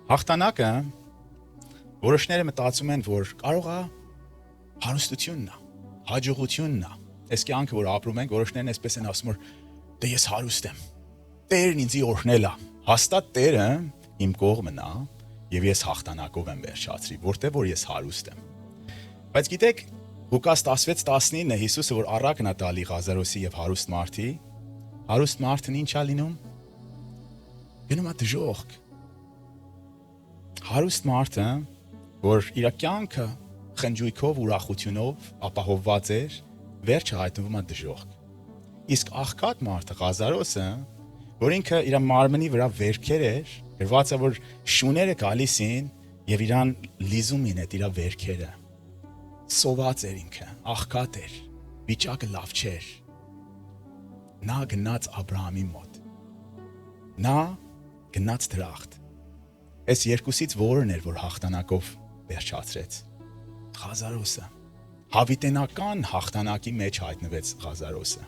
Հաղթանակը որոշները մտածում են, որ կարող է հարստությունն է, հաջողությունն է։ Այս կյանքը, որ ապրում ենք, որոշներն այսպես են ասում, որ դե ես հարուստ եմ։ Տերն ինձ օրհնել է։ Հաստատ Տերը իմ կողմն է, եւ ես հաղթանակով եմ վերջացրի, որտեղ որ ես հարուստ եմ։ Բայց գիտեք, Ղուկաս 16:19 Հիսուսը որ առակն է տալի Ղազարոսի եւ հարուստ մարդի, հարուստ մարդն ինչ է լինում։ Գնում է դժոխք։ Հարուստ մարդը, որ իր կյանքը խնջույքով, ուրախությունով ապահովված էր, վերջը հայտնվում է դժոխք։ Իսկ աղքատ մարդը Ղազարոսը, որ ինքը իր մարմնի վրա վերքեր էր, գրված է, որ շուները գալիս էին եւ իրան լիզում էին այդ իր վերքերը։ Սոված էր ինքը, աղքատ էր, վիճակը լավ չէր։ Նա գնաց Աբրահամի մոտ։ Նա գնաց դրախտ։ Այս երկուսից որն էր, որ հաղթանակով վերջացրեց։ Ղազարոսը։ Հավիտենական հաղթանակի մեջ հայտնվեց Ղազարոսը։